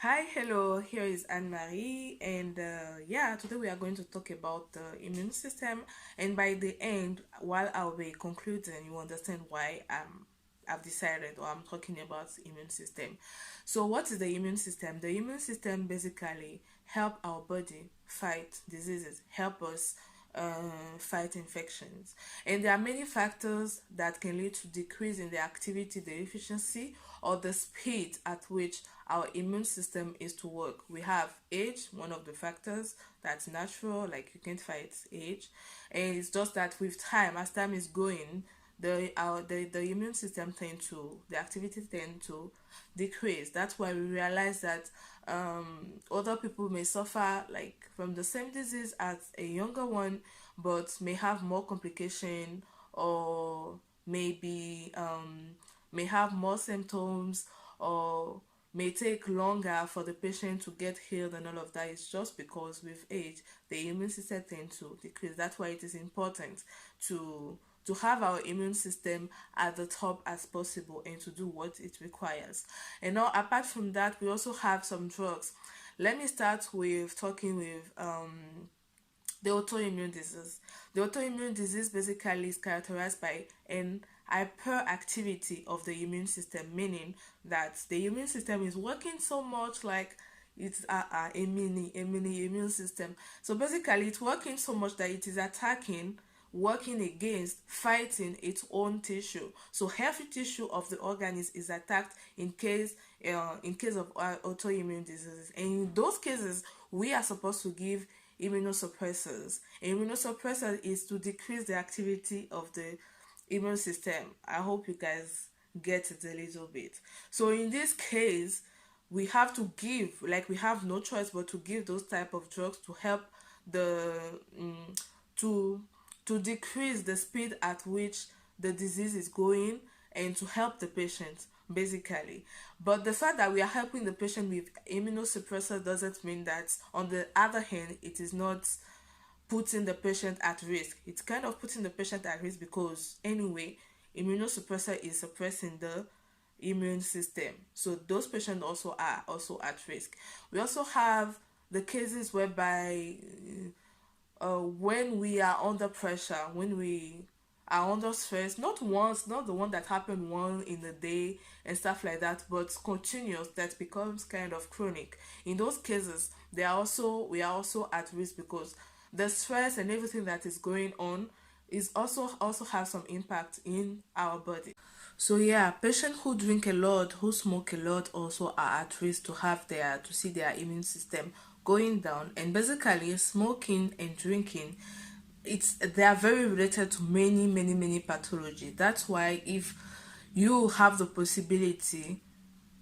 Hi, hello, here is Anne-Marie, and yeah, today we are going to talk about the immune system. And by the end, while I'll be concluding, you understand why I've decided or I'm talking about the immune system. So, what is the immune system? The immune system basically help our body fight diseases, help us fight infections. And there are many factors that can lead to decrease in the activity, the efficiency, or the speed at which our immune system is to work. We have age, one of the factors that's natural, like you can't fight age. And it's just that with time, as time is going, the immune system the activity tend to decrease. That's why we realize that other people may suffer like from the same disease as a younger one, but may have more complication, or maybe may have more symptoms, or may take longer for the patient to get healed, and all of that is just because with age the immune system tends to decrease. That's why it is important to to have our immune system at the top as possible and to do what it requires. And now, apart from that, we also have some drugs. Let me start with talking with the autoimmune disease. The autoimmune disease basically is characterized by an hyperactivity of the immune system, meaning that the immune system is working so much like it's a mini immune system. So basically, it's working so much that it is attacking, working against, fighting its own tissue. So healthy tissue of the organism is attacked in case of autoimmune diseases. And in those cases, we are supposed to give immunosuppressors. Immunosuppressor is to decrease the activity of the immune system. I hope you guys get it a little bit. So in this case, we have to give, like we have no choice but to give those type of drugs to help the to to decrease the speed at which the disease is going, and to help the patient basically. But the fact that we are helping the patient with immunosuppressor doesn't mean that on the other hand it is not putting the patient at risk. It's kind of putting the patient at risk because anyway, immunosuppressor is suppressing the immune system. So those patients also are also at risk. We also have the cases whereby when we are under pressure, when we are under stress, not once, not the one that happened one in a day and stuff like that, but continuous, that becomes kind of chronic. In those cases, we are also at risk because the stress and everything that is going on is also have some impact in our body. So yeah, patients who drink a lot, who smoke a lot, also are at risk to have their to see their immune system going down. And basically, smoking and drinking, it's they are very related to many pathology. That's why if you have the possibility,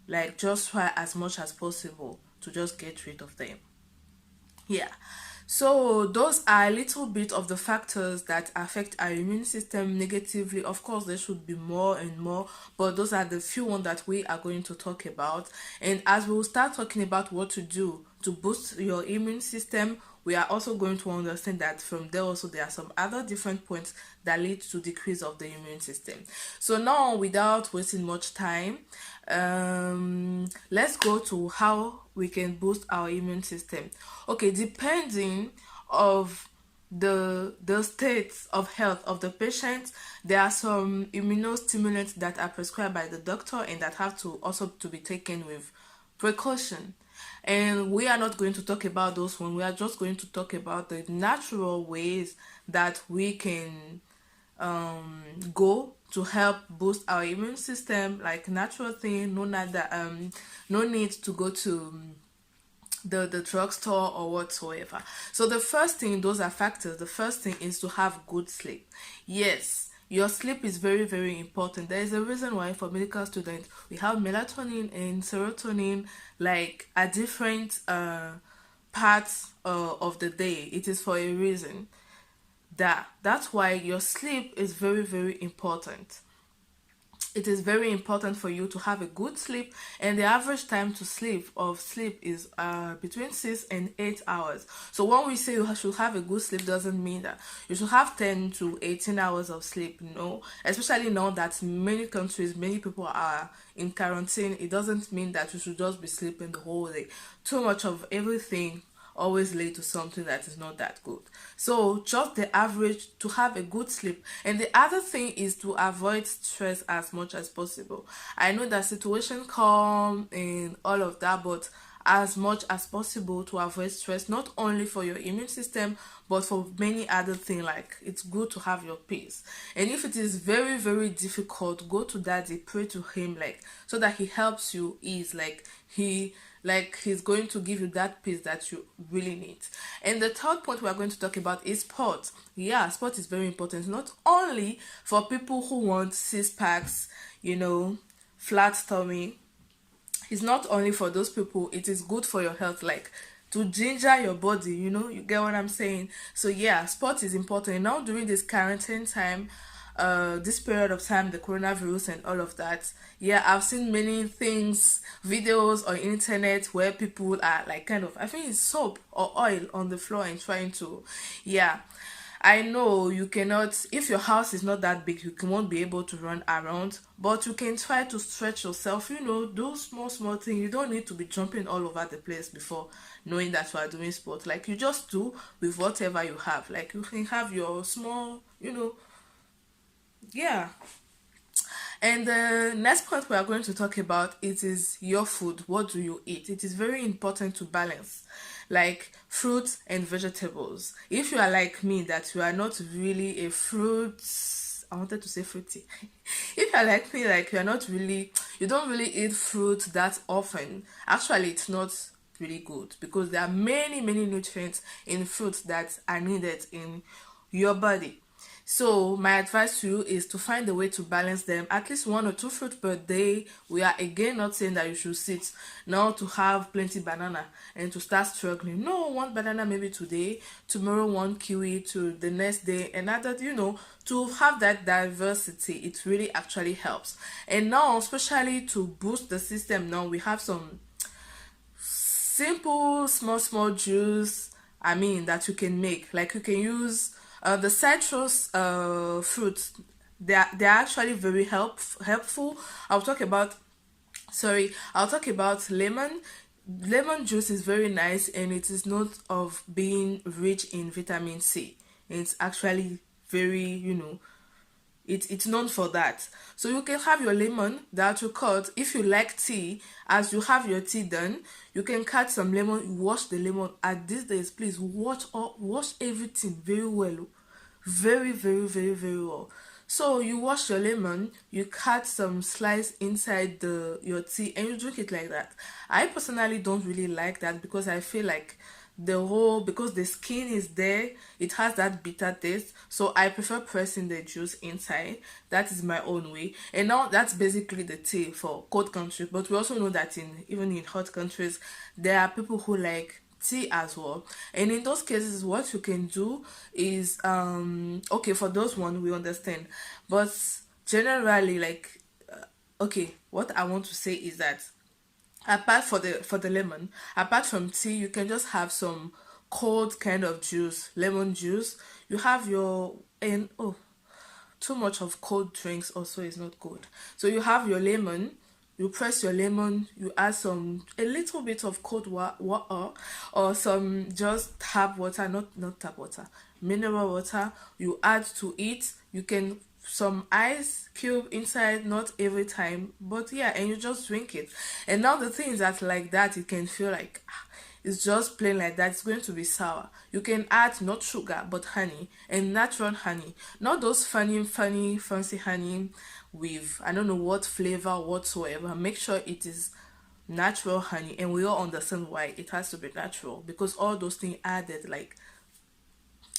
like just try as much as possible to just get rid of them. Yeah. So those are a little bit of the factors that affect our immune system negatively. Of course, there should be more and more, but those are the few ones that we are going to talk about. And as we will start talking about what to do to boost your immune system, we are also going to understand that from there also there are some other different points that lead to decrease of the immune system. So now, without wasting much time, let's go to how we can boost our immune system. Okay, depending of the state of health of the patient, there are some immunostimulants that are prescribed by the doctor and that have to also to be taken with precaution. And we are not going to talk about those ones. We are just going to talk about the natural ways that we can go to help boost our immune system, like natural thing. No need to go to the drugstore or whatsoever. So the first thing, those are factors. The first thing is to have good sleep. Yes, your sleep is very important. There is a reason why for medical students we have melatonin and serotonin like at different parts of the day. It is for a reason. That's why your sleep is very important. it is very important for you to have a good sleep, and the average time to sleep is between 6 and 8 hours. So when we say you should have a good sleep, doesn't mean that you should have 10 to 18 hours of sleep. No, especially now that many countries, many people are in quarantine, it doesn't mean that you should just be sleeping the whole day. Too much of everything always lead to something that is not that good. So just the average to have a good sleep. And the other thing is to avoid stress as much as possible. I know that situation come and all of that, but as much as possible to avoid stress, not only for your immune system but for many other things. Like, it's good to have your peace, and if it is very very difficult, go to daddy, pray to him, like, so that he helps you ease, he's going to give you that peace that you really need. And the third point we are going to talk about is sport. Yeah, sport is very important, not only for people who want six packs, flat tummy. It's not only for those people, it is good for your health, like to ginger your body, you get what I'm saying. So yeah, sport is important. And now during this quarantine time, this period of time, the coronavirus and all of that, yeah, I've seen many things, videos on internet where people are like, kind of, I think it's soap or oil on the floor and trying to, yeah, I know you cannot, if your house is not that big, you won't be able to run around, but you can try to stretch yourself, do small, small things. You don't need to be jumping all over the place before knowing that you are doing sport. Like, you just do with whatever you have. Like, you can have your small, yeah. And the next point we are going to talk about, it is your food. What do you eat? It is very important to balance, like fruits and vegetables. If you are like me, that you are not really a I wanted to say fruity. If you are like me, like you don't really eat fruit that often. Actually, it's not really good, because there are many many nutrients in fruits that are needed in your body. So my advice to you is to find a way to balance them, at least 1 or 2 fruits per day. We are again not saying that you should sit now to have plenty banana and to start struggling. No, one banana maybe today, tomorrow one kiwi, to the next day another, to have that diversity. It really actually helps. And now, especially to boost the system, now we have some simple small juice, that you can make. Like, you can use the citrus fruits. They're actually very helpful. I'll talk about lemon. Lemon juice is very nice, and it is not of being rich in vitamin C. It's actually very, it's known for that. So you can have your lemon that you cut. If you like tea, as you have your tea done, you can cut some lemon, wash the lemon. At these days, please wash everything very well, very very very very well. So you wash your lemon, you cut some slice inside your tea, and you drink it like that. I personally don't really like that, because I feel like because the skin is there, it has that bitter taste. So I prefer pressing the juice inside. That is my own way. And now that's basically the tea for cold countries, but we also know that even in hot countries, there are people who like tea as well. And in those cases, what you can do is, okay, for those one we understand, but generally, like, okay, what I want to say is that, apart for the lemon, apart from tea, you can just have some cold kind of juice, lemon juice. You have your, and too much of cold drinks also is not good. So you have your lemon, you press your lemon, you add a little bit of cold water, or some just tap water, not tap water, mineral water. You add to it. You can some ice cube inside, not every time, but yeah, and you just drink it. And now the thing is that, like that, it can feel like it's just plain like that. It's going to be sour. You can add not sugar but honey, and natural honey, not those fancy honey with I don't know what flavor whatsoever. Make sure it is natural honey, and we all understand why it has to be natural, because all those things added, like,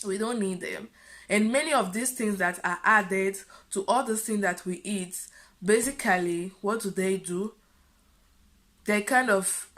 we don't need them. And many of these things that are added to all the things that we eat, basically, what do? They kind of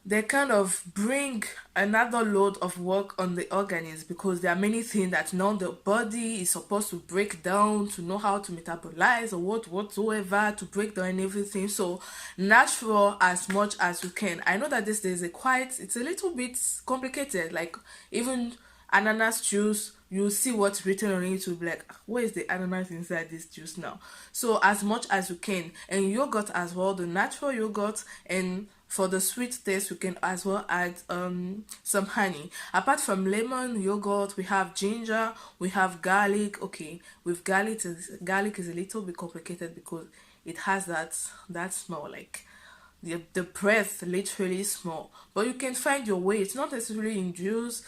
they kind of bring another load of work on the organism, because there are many things that now the body is supposed to break down to know how to metabolize or whatsoever to break down and everything. So natural as much as you can. I know that this is it's a little bit complicated. Like even ananas juice, you see what's written on it, to be like, where is the ananas inside this juice now? So as much as you can. And yogurt as well, the natural yogurt, and for the sweet taste you can as well add some honey. Apart from lemon yogurt, we have ginger, we have garlic. Okay, with garlic is a little bit complicated because it has that smell, like the breath literally small, but you can find your way. It's not necessarily in juice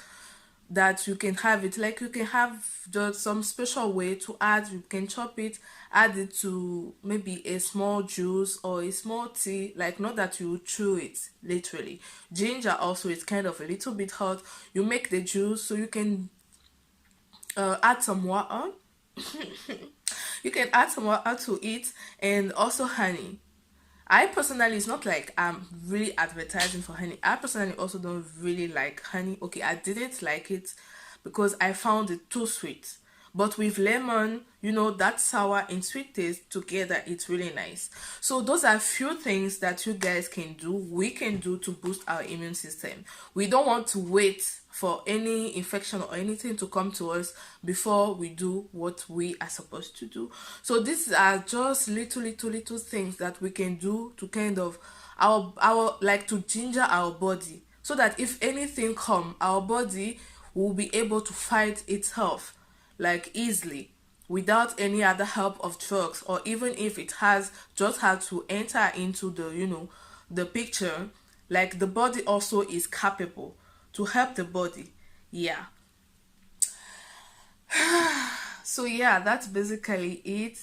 that you can have it. Like you can have just some special way to add. You can chop it, add it to maybe a small juice or a small tea, like not that you chew it literally. Ginger also is kind of a little bit hot. You make the juice, so you can add some water. You can add some water to it, and also honey. I personally, it's not like I'm really advertising for honey. I personally also don't really like honey. Okay, I didn't like it because I found it too sweet. But with lemon, that sour and sweet taste together, it's really nice. So those are few things that you guys can do, we can do to boost our immune system. We don't want to wait for any infection or anything to come to us before we do what we are supposed to do. So these are just little things that we can do to kind of our like to ginger our body, so that if anything come, our body will be able to fight itself like easily, without any other help of drugs, or even if it has just had to enter into the picture, like the body also is capable to help the body. Yeah. So yeah, that's basically it.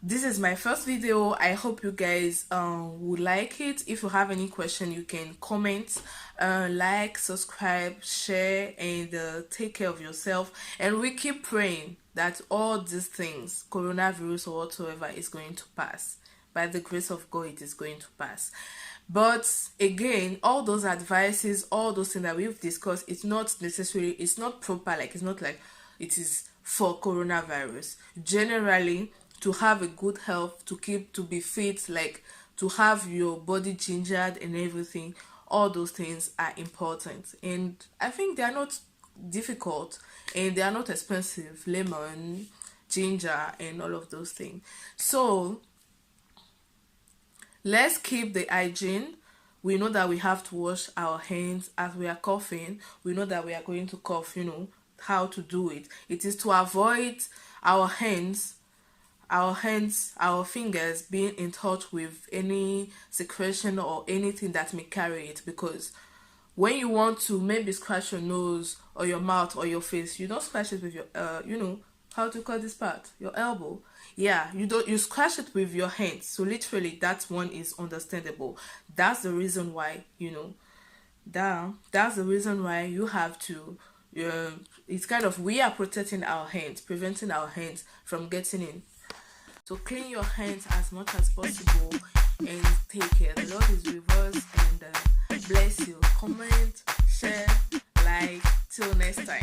This is my first video. I hope you guys would like it. If you have any question, you can comment, like, subscribe, share, and take care of yourself. And we keep praying that all these things, coronavirus or whatsoever, is going to pass. By the grace of God, it is going to pass. But again, all those advices, all those things that we've discussed, it's not necessarily, it's not proper, like it's not like it is for coronavirus. Generally, to have a good health, to be fit, like to have your body gingered and everything, all those things are important. And I think they are not difficult, and they are not expensive. Lemon, ginger, and all of those things. So let's keep the hygiene. We know that we have to wash our hands as we are coughing. We know that we are going to cough, how to do it. It is to avoid our fingers being in touch with any secretion or anything that may carry it, because when you want to maybe scratch your nose or your mouth or your face, you don't scratch it with your how to call this part, your elbow. Yeah, you scratch it with your hands. So literally that one is understandable. That's the reason why that's the reason why you have to it's kind of, we are protecting our hands, preventing our hands from getting in. So clean your hands as much as possible and take care. The Lord is with us, and bless you. Comment, share, like. Till next time.